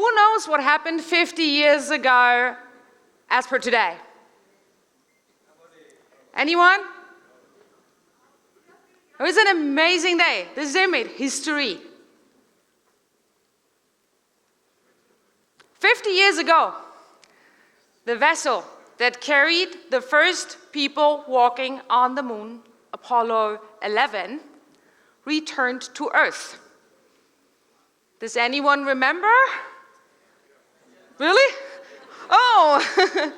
who knows what happened 50 years ago as per today? Anyone? It was an amazing day. This day made history. 50 years ago, the vessel that carried the first people walking on the moon, Apollo 11, returned to Earth. Does anyone remember? Really? Oh!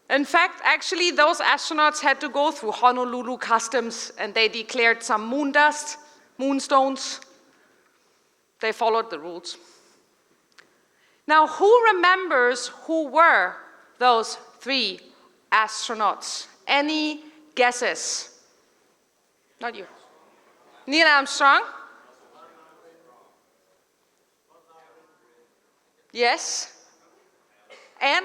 In fact, actually, those astronauts had to go through Honolulu customs, and they declared some moon dust, moonstones. They followed the rules. Now, who remembers who were those 3 astronauts? Any guesses? Not you. Neil Armstrong? Yes. And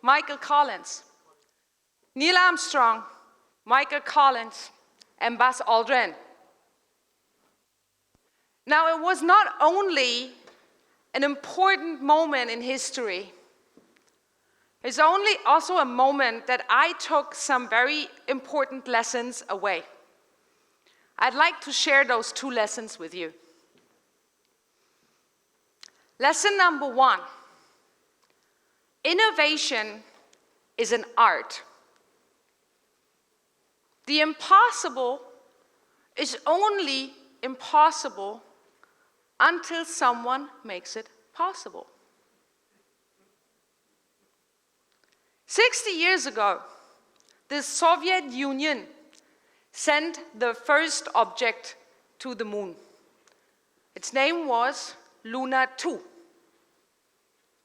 Michael Collins. Neil Armstrong, Michael Collins, and Buzz Aldrin. Now, it was not only an important moment in history, it's also a moment that I took some very important lessons away. I'd like to share those 2 lessons with you. Lesson number 1, innovation is an art. The impossible is only impossible until someone makes it possible. 60 years ago, the Soviet Union sent the first object to the moon. Its name was Luna 2.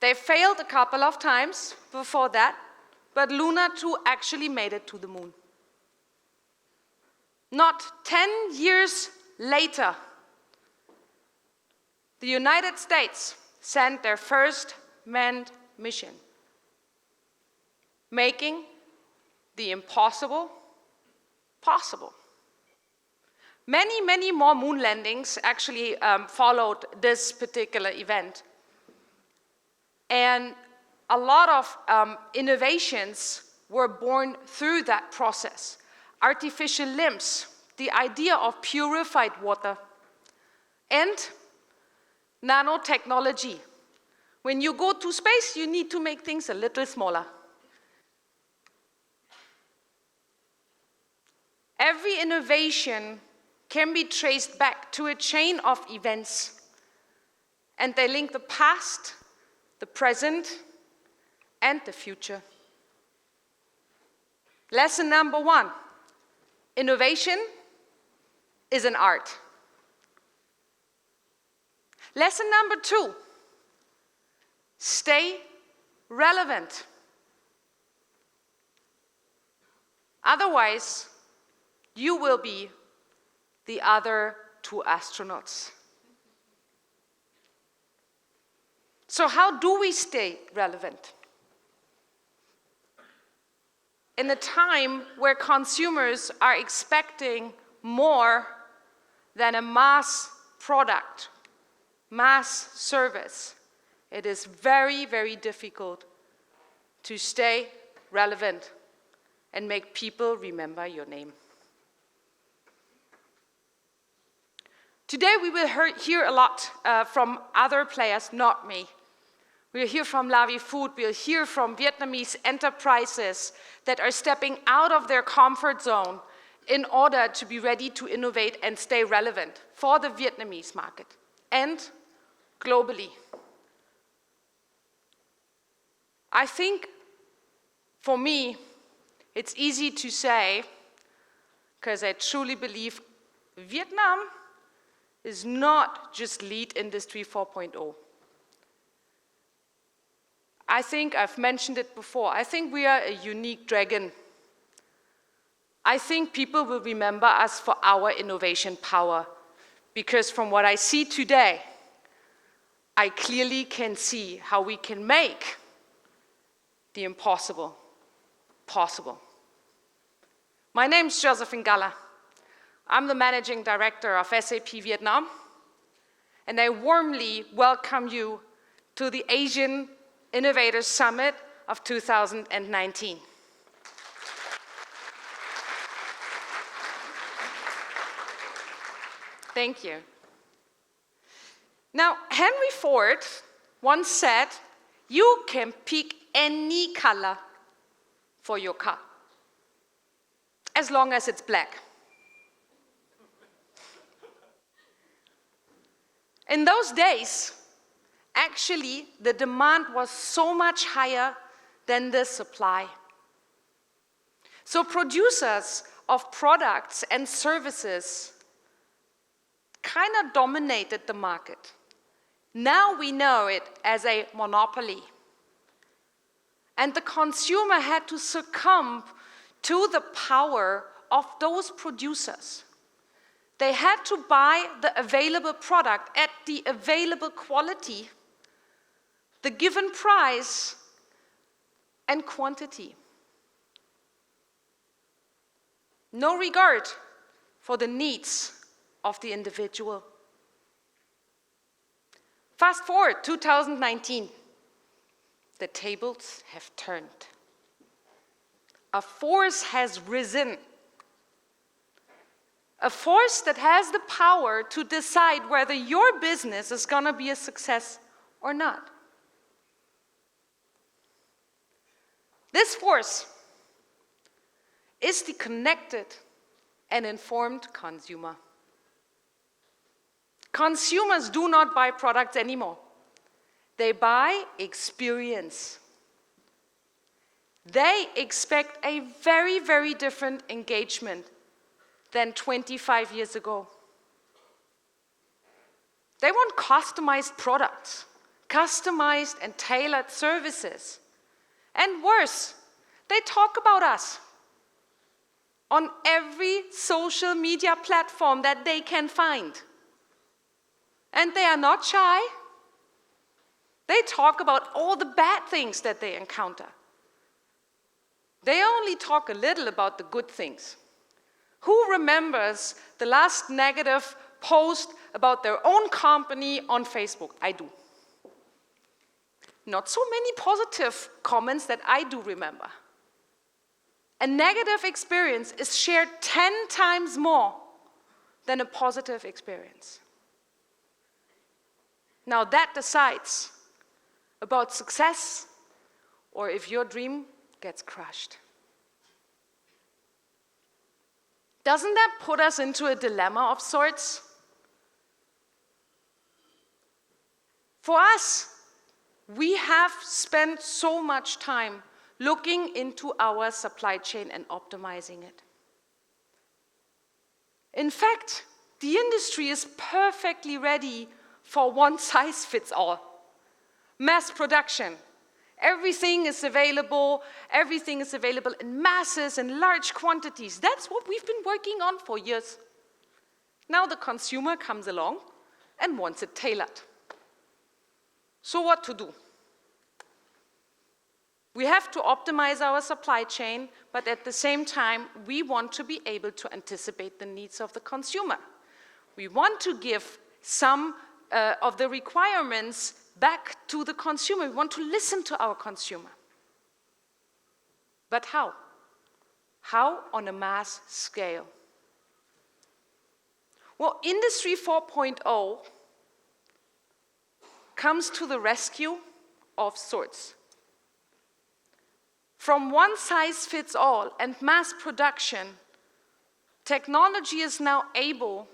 They failed a couple of times before that, but Luna 2 actually made it to the moon. Not 10 years later, the United States sent their first manned mission, making the impossible possible. Many, many more moon landings actually followed this particular event. And a lot of innovations were born through that process. Artificial limbs, the idea of purified water, and nanotechnology. When you go to space, you need to make things a little smaller. Every innovation can be traced back to a chain of events, and they link the past, the present, and the future. Lesson number 1, innovation is an art. Lesson number 2, stay relevant. Otherwise, you will be the other 2 astronauts. So how do we stay relevant? In a time where consumers are expecting more than a mass product, mass service, it is very, very difficult to stay relevant and make people remember your name. Today we will hear a lot from other players, not me. We'll hear from Lavi Food, we'll hear from Vietnamese enterprises that are stepping out of their comfort zone in order to be ready to innovate and stay relevant for the Vietnamese market and globally. I think, for me, it's easy to say, because I truly believe Vietnam is not just lead industry 4.0. I think I've mentioned it before. I think we are a unique dragon. I think people will remember us for our innovation power, because from what I see today, I clearly can see how we can make the impossible possible. My name is Josephin Galla. I'm the Managing Director of SAP Vietnam, and I warmly welcome you to the Asian Innovators Summit of 2019. Thank you. Now, Henry Ford once said, you can pick any color for your car, as long as it's black. In those days, actually, the demand was so much higher than the supply. So producers of products and services kind of dominated the market. Now we know it as a monopoly. And the consumer had to succumb to the power of those producers. They had to buy the available product at the available quality, the given price, and quantity. No regard for the needs of the individual. Fast forward, 2019. The tables have turned. A force has risen. A force that has the power to decide whether your business is going to be a success or not. This force is the connected and informed consumer. Consumers do not buy products anymore. They buy experience. They expect a very, very different engagement than 25 years ago. They want customized products, customized and tailored services. And worse, they talk about us on every social media platform that they can find. And they are not shy. They talk about all the bad things that they encounter. They only talk a little about the good things. Who remembers the last negative post about their own company on Facebook? I do. Not so many positive comments that I do remember. A negative experience is shared 10 times more than a positive experience. Now that decides about success or if your dream gets crushed. Doesn't that put us into a dilemma of sorts? For us, we have spent so much time looking into our supply chain and optimizing it. In fact, the industry is perfectly ready for one size fits all. Mass production. Everything is available in masses and large quantities. That's what we've been working on for years. Now the consumer comes along and wants it tailored. So what to do? We have to optimize our supply chain, but at the same time, we want to be able to anticipate the needs of the consumer. We want to give some of the requirements back to the consumer. We want to listen to our consumer. But how? How on a mass scale? Well, Industry 4.0 comes to the rescue of sorts. From one size fits all and mass production, technology is now able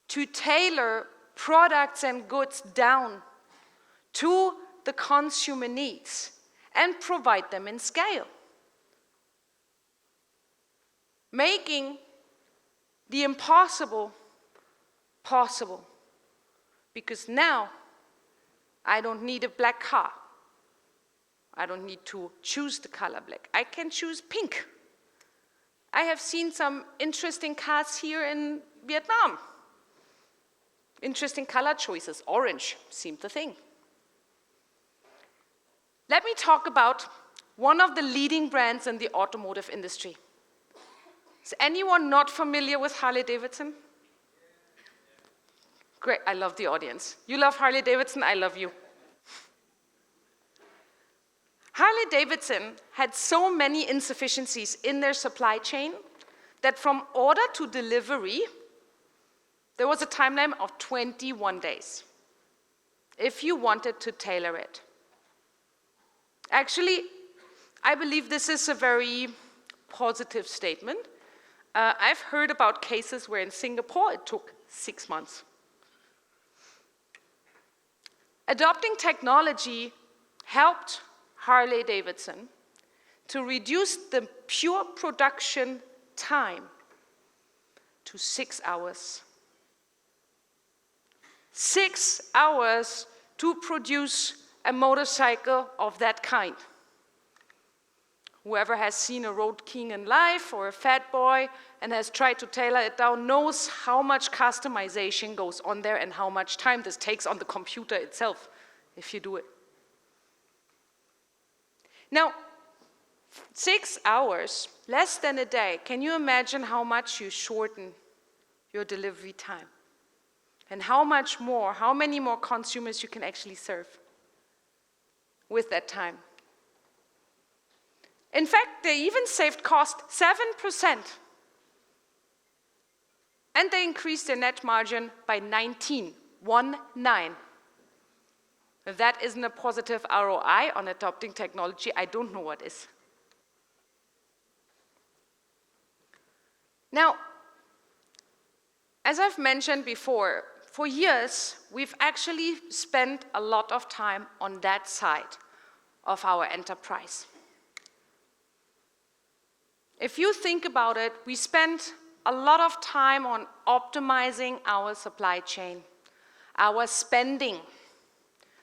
to tailor products and goods down to the consumer needs and provide them in scale, making the impossible possible. Because now I don't need a black car. I don't need to choose the color black. I can choose pink. I have seen some interesting cars here in Vietnam. Interesting color choices. Orange seemed the thing. Let me talk about one of the leading brands in the automotive industry. Is anyone not familiar with Harley-Davidson? Great, I love the audience. You love Harley Davidson, I love you. Harley Davidson had so many insufficiencies in their supply chain that from order to delivery, there was a timeline of 21 days if you wanted to tailor it. Actually, I believe this is a very positive statement. I've heard about cases where in Singapore it took 6 months. Adopting technology helped Harley Davidson to reduce the pure production time to 6 hours. 6 hours to produce a motorcycle of that kind. Whoever has seen a Road King in life or a Fat Boy and has tried to tailor it down knows how much customization goes on there and how much time this takes on the computer itself if you do it. Now, 6 hours, less than a day, can you imagine how much you shorten your delivery time? And how many more consumers you can actually serve with that time? In fact, they even saved cost 7%. And they increased their net margin by 19. If that isn't a positive ROI on adopting technology, I don't know what is. Now, as I've mentioned before, for years, we've actually spent a lot of time on that side of our enterprise. If you think about it, we spent a lot of time on optimizing our supply chain, our spending,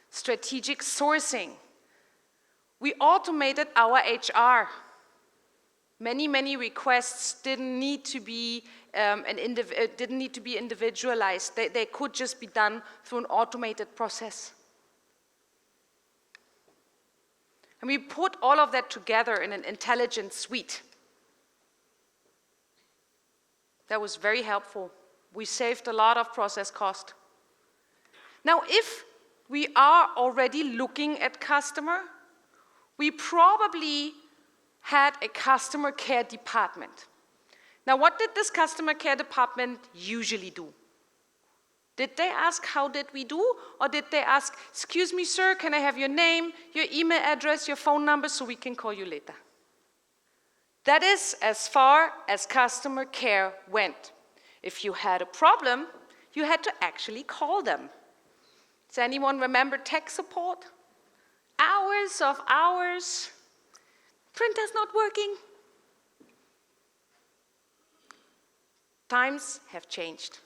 strategic sourcing. We automated our HR. Many requests didn't need to be individualized. They could just be done through an automated process. And we put all of that together in an intelligent suite. That was very helpful. We saved a lot of process cost. Now, if we are already looking at customer, we probably had a customer care department. Now, what did this customer care department usually do? Did they ask, how did we do? Or did they ask, excuse me, sir, can I have your name, your email address, your phone number so we can call you later? That is as far as customer care went. If you had a problem, you had to actually call them. Does anyone remember tech support? Hours of hours. Printer's not working. Times have changed.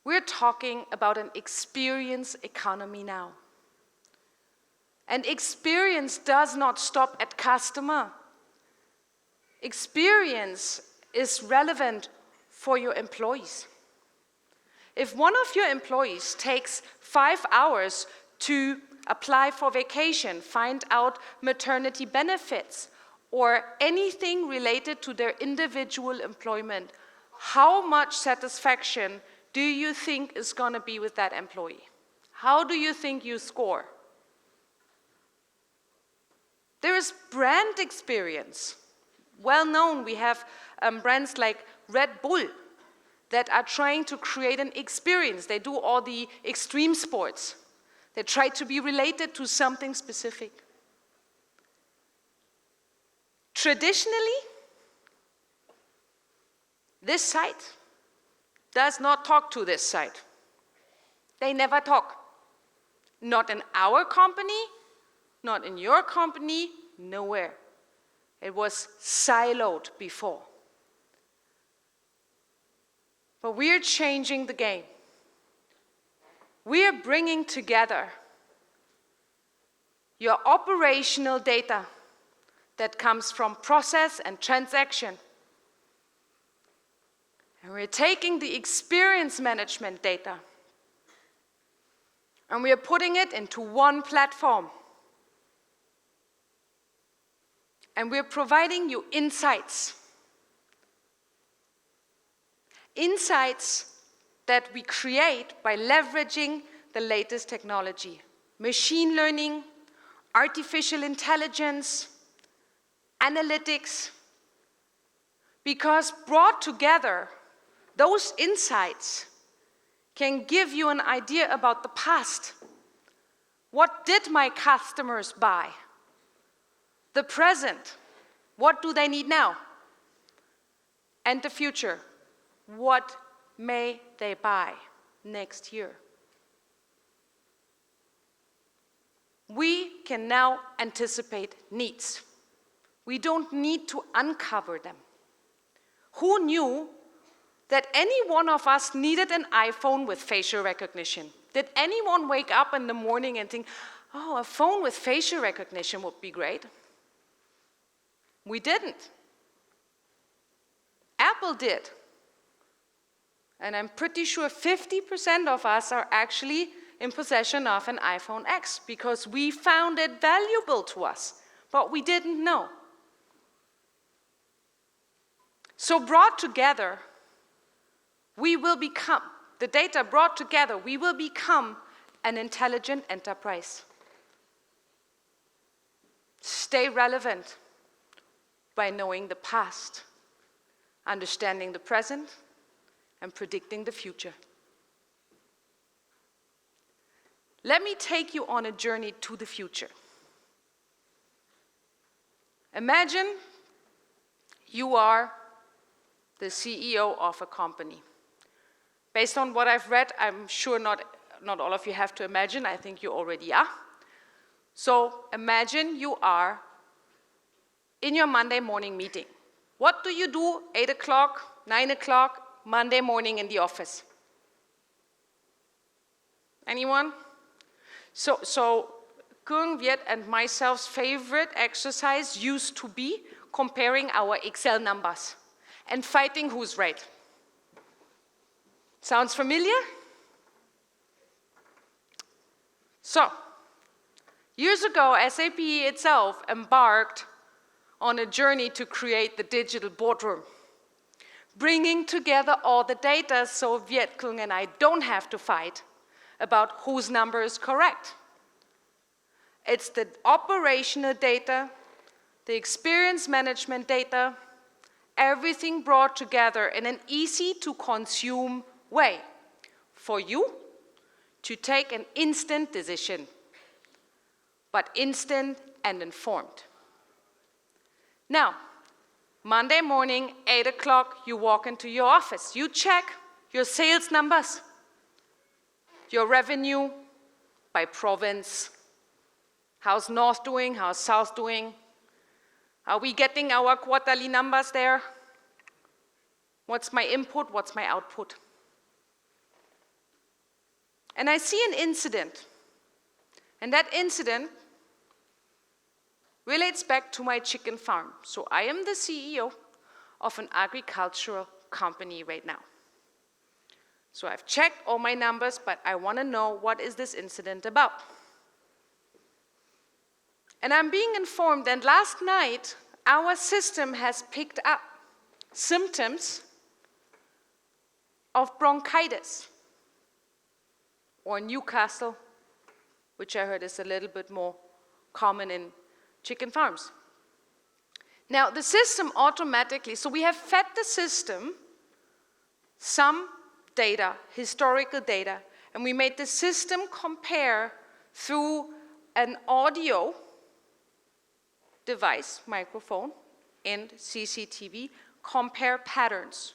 We're talking about an experience economy now. And experience does not stop at customer. Experience is relevant for your employees. If one of your employees takes 5 hours to apply for vacation, find out maternity benefits, or anything related to their individual employment, how much satisfaction do you think is going to be with that employee? How do you think you score? There is brand experience. Well known, we have brands like Red Bull that are trying to create an experience. They do all the extreme sports. They try to be related to something specific. Traditionally, this site does not talk to this site. They never talk. Not in our company, not in your company, nowhere. It was siloed before. But we're changing the game. We're bringing together your operational data that comes from process and transaction. And we're taking the experience management data and we are putting it into one platform. And we're providing you insights. Insights that we create by leveraging the latest technology. Machine learning, artificial intelligence, analytics, because brought together, those insights can give you an idea about the past. What did my customers buy? The present, what do they need now? And the future, what may they buy next year? We can now anticipate needs. We don't need to uncover them. Who knew that any one of us needed an iPhone with facial recognition? Did anyone wake up in the morning and think, oh, a phone with facial recognition would be great? We didn't. Apple did. And I'm pretty sure 50% of us are actually in possession of an iPhone X because we found it valuable to us, but we didn't know. So brought together, we will become, the data brought together, we will become an intelligent enterprise. Stay relevant by knowing the past, understanding the present, and predicting the future. Let me take you on a journey to the future. Imagine you are the CEO of a company. Based on what I've read, I'm sure not all of you have to imagine, I think you already are. So imagine you are in your Monday morning meeting. What do you do 8 o'clock, 9 o'clock, Monday morning in the office? Anyone? So Kung Viet and myself's favorite exercise used to be comparing our Excel numbers and fighting who's right. Sounds familiar? So, years ago, SAP itself embarked on a journey to create the digital boardroom, bringing together all the data so Viet Kung and I don't have to fight about whose number is correct. It's the operational data, the experience management data, everything brought together in an easy-to-consume way for you to take an instant decision, but instant and informed. Now, Monday morning, 8 o'clock, you walk into your office. You check your sales numbers, your revenue by province. How's North doing? How's South doing? Are we getting our quarterly numbers there? What's my input? What's my output? And I see an incident. And that incident relates back to my chicken farm. So I am the CEO of an agricultural company right now. So I've checked all my numbers, but I want to know what is this incident about. And I'm being informed that last night, our system has picked up symptoms of bronchitis or Newcastle, which I heard is a little bit more common in chicken farms. Now, the system automatically, so we have fed the system some data, historical data, and we made the system compare through an audio device, microphone, and CCTV, compare patterns.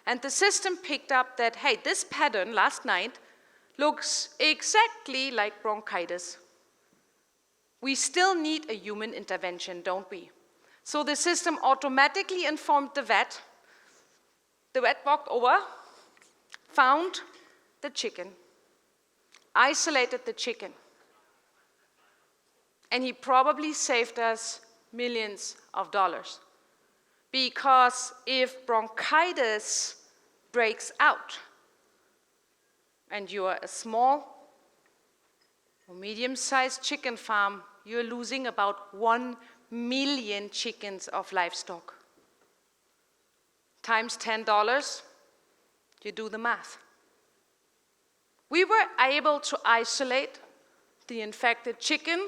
And the system picked up that, hey, this pattern last night looks exactly like bronchitis. We still need a human intervention, don't we? So the system automatically informed the vet. The vet walked over, found the chicken, isolated the chicken, and he probably saved us millions of dollars. Because if bronchitis breaks out, and you are a small or medium-sized chicken farm, you're losing about 1 million chickens of livestock. Times $10, you do the math. We were able to isolate the infected chicken,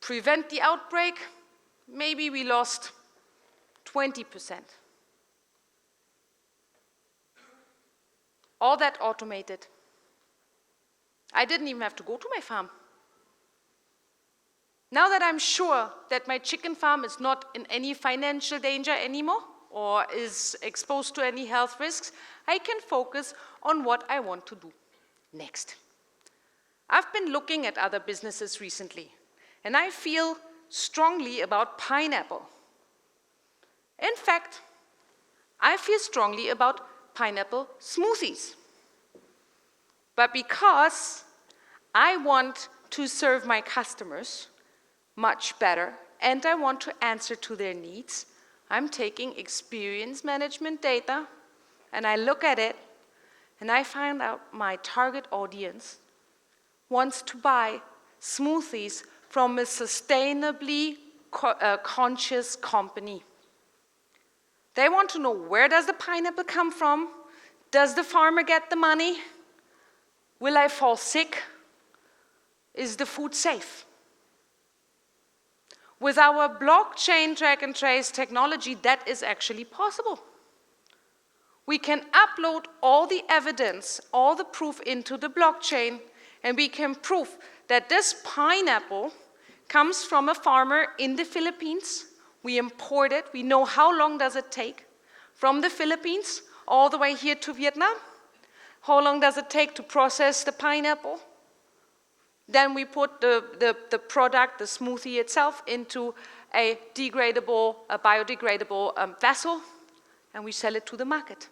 prevent the outbreak. Maybe we lost 20%. All that automated. I didn't even have to go to my farm. Now that I'm sure that my chicken farm is not in any financial danger anymore or is exposed to any health risks, I can focus on what I want to do next. I've been looking at other businesses recently, and I feel strongly about pineapple. In fact, I feel strongly about pineapple smoothies. But because I want to serve my customers much better and I want to answer to their needs, I'm taking experience management data and I look at it and I find out my target audience wants to buy smoothies from a sustainably conscious company. They want to know, where does the pineapple come from? Does the farmer get the money? Will I fall sick? Is the food safe? With our blockchain track and trace technology, that is actually possible. We can upload all the evidence, all the proof into the blockchain, and we can prove that this pineapple comes from a farmer in the Philippines. We import it. We know how long does it take from the Philippines all the way here to Vietnam. How long does it take to process the pineapple? Then we put the product, the smoothie itself, into a biodegradable vessel, and we sell it to the market.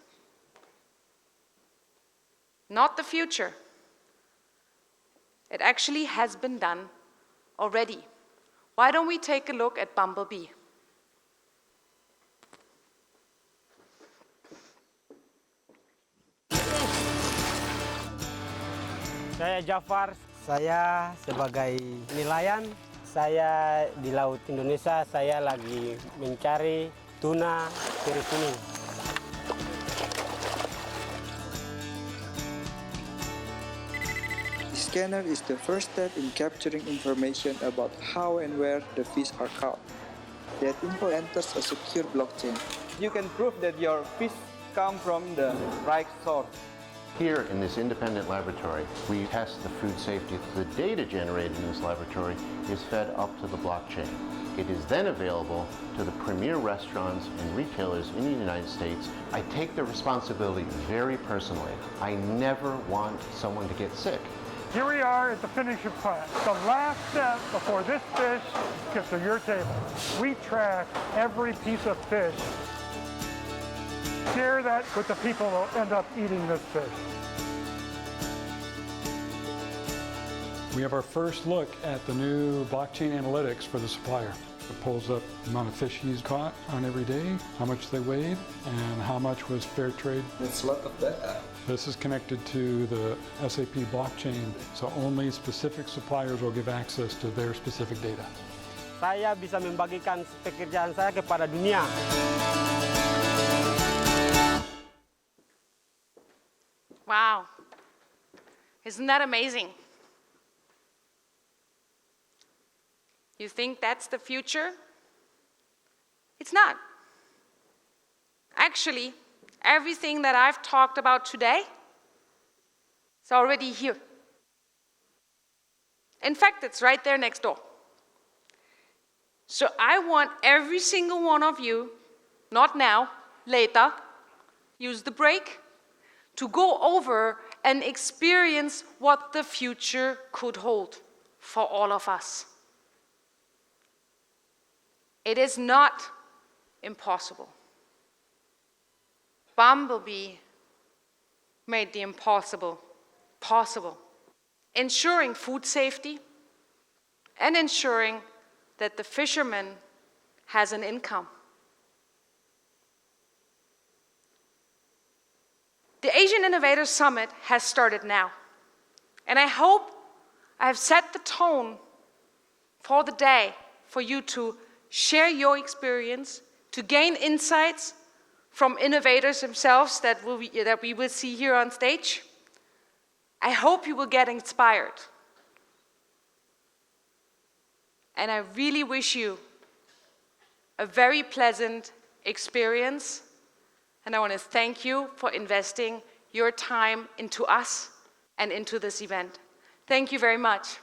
Not the future. It actually has been done already. Why don't we take a look at Bumblebee? Saya Jafar, saya sebagai nelayan. Saya di Laut Indonesia, saya lagi mencari tuna teri kuning. The scanner is the first step in capturing information about how and where the fish are caught. That info enters a secure blockchain. You can prove that your fish come from the right source. Here in this independent laboratory, we test the food safety. The data generated in this laboratory is fed up to the blockchain. It is then available to the premier restaurants and retailers in the United States. I take the responsibility very personally. I never want someone to get sick. Here we are at the finishing plant. The last step before this fish gets to your table. We track every piece of fish. Share that with the people who will end up eating this fish. We have our first look at the new blockchain analytics for the supplier. It pulls up the amount of fish he's caught on every day, how much they weighed, and how much was fair trade. That's a lot of data. This is connected to the SAP blockchain, so only specific suppliers will give access to their specific data. Saya bisa membagikan pekerjaan saya kepada dunia. Wow. Isn't that amazing? You think that's the future? It's not. Actually, everything that I've talked about today is already here. In fact, it's right there next door. So I want every single one of you, not now, later, use the break, to go over and experience what the future could hold for all of us. It is not impossible. Bumblebee made the impossible possible, ensuring food safety and ensuring that the fisherman has an income. The Asian Innovators Summit has started now, and I hope I have set the tone for the day for you to share your experience, to gain insights from innovators themselves that we will see here on stage, I hope you will get inspired. And I really wish you a very pleasant experience. And I want to thank you for investing your time into us and into this event. Thank you very much.